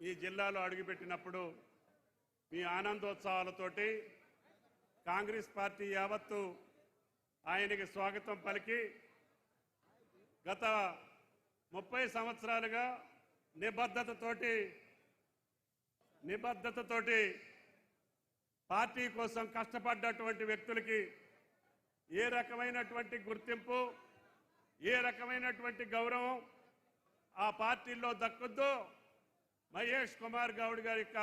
ఈ జిల్లాలో అడుగుపెట్టినప్పుడు మీ ఆనందోత్సవాలతోటి కాంగ్రెస్ పార్టీ యావత్తు ఆయనకి స్వాగతం పలికి గత 30 సంవత్సరాలుగా నిబద్ధతతోటి పార్టీ కోసం కష్టపడ్డటువంటి వ్యక్తులకి ఏ రకమైనటువంటి గుర్తింపు, ఏ రకమైనటువంటి గౌరవం ఆ పార్టీలో దక్కుద్దో మహేష్ కుమార్ గౌడ్ గారి యొక్క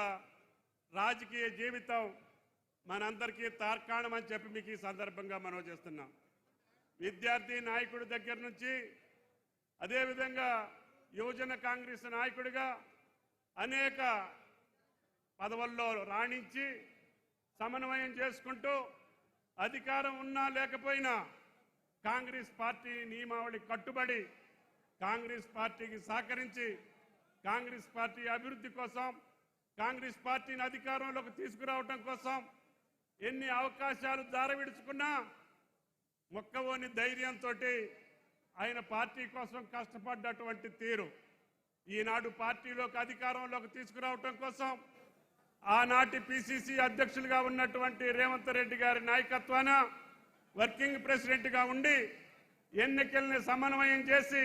రాజకీయ జీవితం మనందరికీ తార్కాణమని చెప్పి మీకు ఈ సందర్భంగా మనవి చేస్తున్నాం. విద్యార్థి నాయకుడి దగ్గర నుంచి అదేవిధంగా యువజన కాంగ్రెస్ నాయకుడిగా అనేక పదవుల్లో రాణించి సమన్వయం చేసుకుంటూ అధికారం ఉన్నా లేకపోయినా కాంగ్రెస్ పార్టీ నియమావళి కట్టుబడి కాంగ్రెస్ పార్టీకి సహకరించి కాంగ్రెస్ పార్టీ అభివృద్ధి కోసం, కాంగ్రెస్ పార్టీని అధికారంలోకి తీసుకురావడం కోసం ఎన్ని అవకాశాలు దారవిడుచుకున్నా మొక్కవోని ధైర్యంతో ఆయన పార్టీ కోసం కష్టపడ్డటువంటి తీరు ఈనాడు పార్టీలోకి అధికారంలోకి తీసుకురావడం కోసం ఆనాటి పిసిసి అధ్యక్షులుగా ఉన్నటువంటి రేవంత్ రెడ్డి గారి నాయకత్వాన వర్కింగ్ ప్రెసిడెంట్గా ఉండి ఎన్నికల్ని సమన్వయం చేసి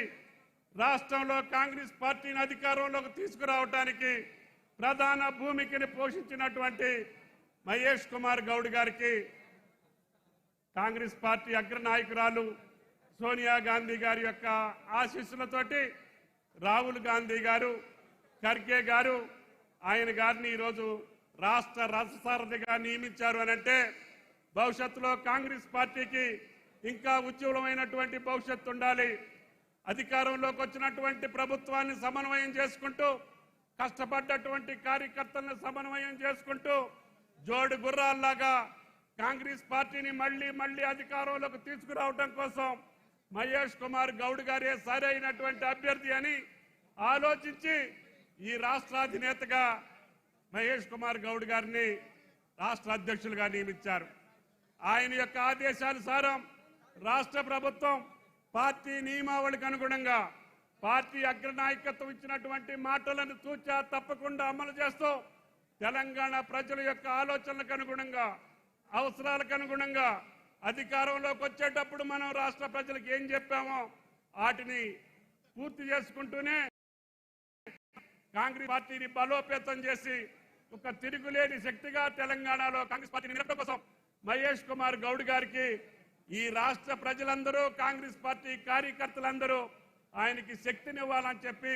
రాష్ట్రంలో కాంగ్రెస్ పార్టీని అధికారంలోకి తీసుకురావడానికి ప్రధాన భూమికని పోషించినటువంటి మహేష్ కుమార్ గౌడ్ గారికి కాంగ్రెస్ పార్టీ అగ్రనాయకురాలు సోనియా గాంధీ గారి యొక్క ఆశీస్సులతోటి రాహుల్ గాంధీ గారు, ఖర్గే గారు ఆయన గారిని ఈరోజు రాష్ట్ర రథసారథిగా నియమించారు అనంటే భవిష్యత్తులో కాంగ్రెస్ పార్టీకి ఇంకా ఉజ్వలమైనటువంటి భవిష్యత్తు ఉండాలి. అధికారంలోకి వచ్చినటువంటి ప్రభుత్వాన్ని సమన్వయం చేసుకుంటూ కష్టపడ్డటువంటి కార్యకర్తలను సమన్వయం చేసుకుంటూ జోడు గుర్రాల్లాగా కాంగ్రెస్ పార్టీని మళ్ళీ అధికారంలోకి తీసుకురావడం కోసం మహేష్ కుమార్ గౌడ్ గారే సరైనటువంటి అభ్యర్థి అని ఆలోచించి ఈ రాష్ట్ర అధినేతగా మహేష్ కుమార్ గౌడ్ గారిని రాష్ట్ర అధ్యక్షులుగా నియమించారు. ఆయన యొక్క ఆదేశానుసారం రాష్ట్ర ప్రభుత్వం పార్టీ నియమావళికి అనుగుణంగా పార్టీ అగ్రనాయకత్వం ఇచ్చినటువంటి మాటలను తూచా తప్పకుండా అమలు చేస్తూ తెలంగాణ ప్రజల యొక్క ఆలోచనలకు అనుగుణంగా, అవసరాలకు అనుగుణంగా అధికారంలోకి వచ్చేటప్పుడు మనం రాష్ట్ర ప్రజలకు ఏం చెప్పామో వాటిని పూర్తి చేసుకుంటూనే కాంగ్రెస్ పార్టీని బలోపేతం చేసి ఒక తిరుగులేని శక్తిగా తెలంగాణలో కాంగ్రెస్ పార్టీని నిలపడం కోసం మహేష్ కుమార్ గౌడ్ గారికి ఈ రాష్ట్ర ప్రజలందరూ, కాంగ్రెస్ పార్టీ కార్యకర్తలందరూ ఆయనకి శక్తినివ్వాలని చెప్పి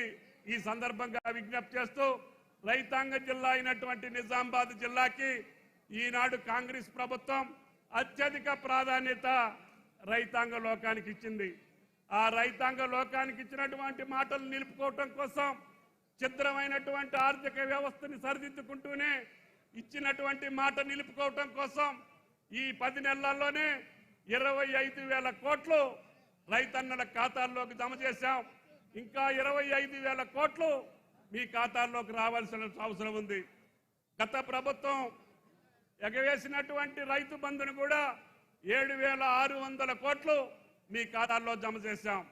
ఈ సందర్భంగా విజ్ఞప్తి చేస్తూ రైతాంగ జిల్లా అయినటువంటి నిజామాబాద్ జిల్లాకి ఈనాడు కాంగ్రెస్ ప్రభుత్వం అత్యధిక ప్రాధాన్యత రైతాంగ లోకానికి ఇచ్చింది. ఆ రైతాంగ లోకానికి ఇచ్చినటువంటి మాటలు నిలుపుకోవటం కోసం ఛిద్రమైనటువంటి ఆర్థిక వ్యవస్థని సరిదిద్దుకుంటూనే ఇచ్చినటువంటి మాట నిలుపుకోవటం కోసం ఈ 10 నెలల్లోనే 25,000 కోట్లు రైతన్నల ఖాతాల్లోకి జమ చేశాం. ఇంకా 25,000 కోట్లు మీ ఖాతాల్లోకి రావాల్సిన అవసరం ఉంది. గత ప్రభుత్వం ఎగవేసినటువంటి రైతు బంధును కూడా 7,600 కోట్లు మీ ఖాతాల్లో జమ చేశాం.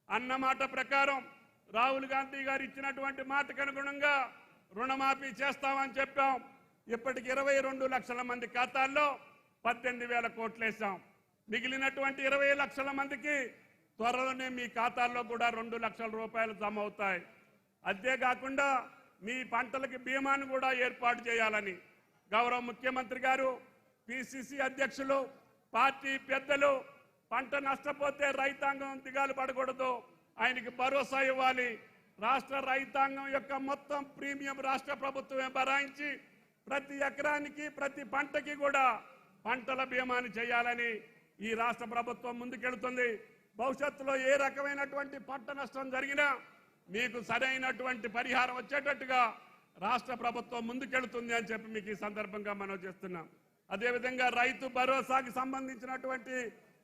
అన్నమాట ప్రకారం రాహుల్ గాంధీ గారు ఇచ్చినటువంటి మాటకు అనుగుణంగా రుణమాఫీ చేస్తామని చెప్పాం. ఇప్పటికి 22 లక్షల మంది ఖాతాల్లో 18,000 కోట్లు వేశాం. మిగిలినటువంటి 20 లక్షల మందికి త్వరలోనే మీ ఖాతాల్లో కూడా 2 లక్షల రూపాయలు జమ అవుతాయి. అంతేకాకుండా మీ పంటలకి బీమాను కూడా ఏర్పాటు చేయాలని గౌరవ ముఖ్యమంత్రి గారు, పిసిసి అధ్యక్షులు, పార్టీ పెద్దలు పంట నష్టపోతే రైతాంగం దిగాలు పడకూడదు, ఆయనకి భరోసా ఇవ్వాలి. రాష్ట్ర రైతాంగం యొక్క మొత్తం ప్రీమియం రాష్ట్ర ప్రభుత్వమే భరాయించి ప్రతి ఎకరానికి ప్రతి పంటకి కూడా పంటల బీమాని చేయాలని ఈ రాష్ట్ర ప్రభుత్వం ముందుకెళ్తుంది. భవిష్యత్తులో ఏ రకమైనటువంటి పంట నష్టం జరిగినా మీకు సరైనటువంటి పరిహారం వచ్చేటట్టుగా రాష్ట్ర ప్రభుత్వం ముందుకెళ్తుంది అని చెప్పి మీకు ఈ సందర్భంగా మనం చేస్తున్నాం. అదేవిధంగా రైతు భరోసాకి సంబంధించినటువంటి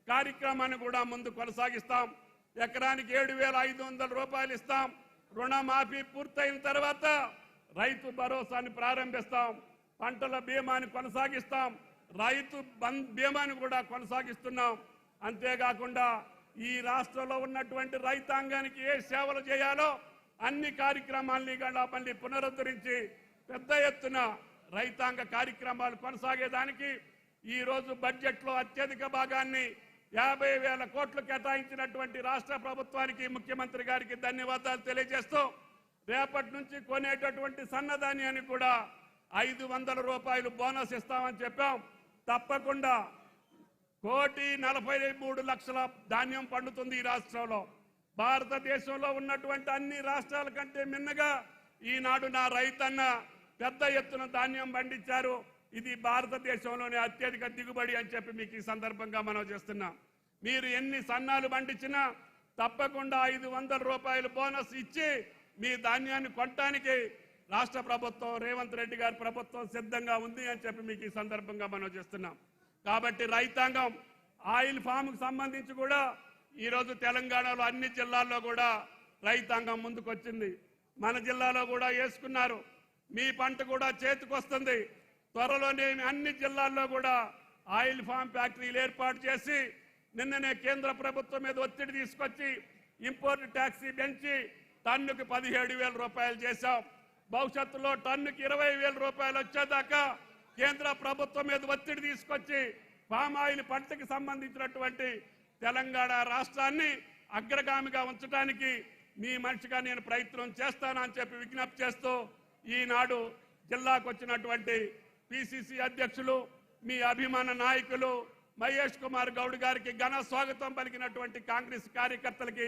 కార్యక్రమాన్ని కూడా ముందు కొనసాగిస్తాం. ఎకరానికి 7,500 రూపాయలు ఇస్తాం. రుణమాఫీ పూర్తయిన తర్వాత రైతు భరోసాని ప్రారంభిస్తాం. పంటల బీమాని కొనసాగిస్తాం. రైతు బీమాని కూడా కొనసాగిస్తున్నాం. అంతేకాకుండా ఈ రాష్ట్రంలో ఉన్నటువంటి రైతాంగానికి ఏ సేవలు చేయాలో అన్ని కార్యక్రమాల్ని కూడా మళ్ళీ పునరుద్ధరించి పెద్ద ఎత్తున రైతాంగ కార్యక్రమాలు కొనసాగేదానికి ఈ రోజు బడ్జెట్లో అత్యధిక భాగాన్ని 50,000 కోట్లు కేటాయించినటువంటి రాష్ట్ర ప్రభుత్వానికి ముఖ్యమంత్రి గారికి ధన్యవాదాలు తెలియజేస్తూ రేపటి నుంచి కొనేటటువంటి సన్నధాన్యాన్ని కూడా 500 రూపాయలు బోనస్ ఇస్తామని చెప్పాం. తప్పకుండా 1,43,00,000 ధాన్యం పండుతుంది ఈ రాష్ట్రంలో. భారతదేశంలో ఉన్నటువంటి అన్ని రాష్ట్రాల కంటే మిన్నగా ఈనాడు నా రైతన్న పెద్ద ఎత్తున ధాన్యం పండించారు. ఇది భారతదేశంలోనే అత్యధిక దిగుబడి అని చెప్పి మీకు ఈ సందర్భంగా మనం చేస్తున్నాం. మీరు ఎన్ని సన్నాలు పండించినా తప్పకుండా 500 రూపాయలు బోనస్ ఇచ్చి మీ ధాన్యాన్ని కొనడానికి రాష్ట్ర ప్రభుత్వం రేవంత్ రెడ్డి గారి ప్రభుత్వం సిద్ధంగా ఉంది అని చెప్పి మీకు ఈ సందర్భంగా మనం చేస్తున్నాం. కాబట్టి రైతాంగం ఆయిల్ ఫామ్కు సంబంధించి కూడా ఈరోజు తెలంగాణలో అన్ని జిల్లాల్లో కూడా రైతాంగం ముందుకొచ్చింది. మన జిల్లాలో కూడా వేసుకున్నారు. మీ పంట కూడా చేతికొస్తుంది. త్వరలోనే అన్ని జిల్లాల్లో కూడా ఆయిల్ ఫామ్ ఫ్యాక్టరీలు ఏర్పాటు చేసి నిన్ననే కేంద్ర ప్రభుత్వం మీద ఒత్తిడి తీసుకొచ్చి ఇంపోర్ట్ ట్యాక్సీ పెంచి టన్నుకు 17,000 రూపాయలు చేశాం. భవిష్యత్తులో టన్నుకి 20,000 రూపాయలు వచ్చేదాకా కేంద్ర ప్రభుత్వం మీద ఒత్తిడి తీసుకొచ్చి పామ్ ఆయిల్ పంటకి సంబంధించినటువంటి తెలంగాణ రాష్ట్రాన్ని అగ్రగామిగా ఉంచడానికి మీ మనిషిగా నేను ప్రయత్నం చేస్తానని చెప్పి విజ్ఞప్తి చేస్తూ ఈనాడు జిల్లాకు వచ్చినటువంటి పిసిసి అధ్యక్షులు మీ అభిమాన నాయకులు మహేష్ కుమార్ గౌడ్ గారికి ఘన స్వాగతం పలికినటువంటి కాంగ్రెస్ కార్యకర్తలకి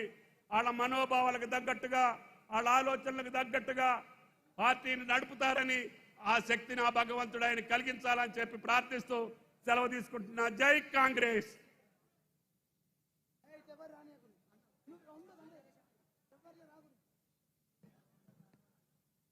వాళ్ళ మనోభావాలకు తగ్గట్టుగా వాళ్ళ ఆలోచనలకు తగ్గట్టుగా పార్టీని నడుపుతారని ఆ శక్తిని ఆ భగవంతుడు ఆయన కలిగించాలని చెప్పి ప్రార్థిస్తూ సెలవు తీసుకుంటున్నా. జై కాంగ్రెస్.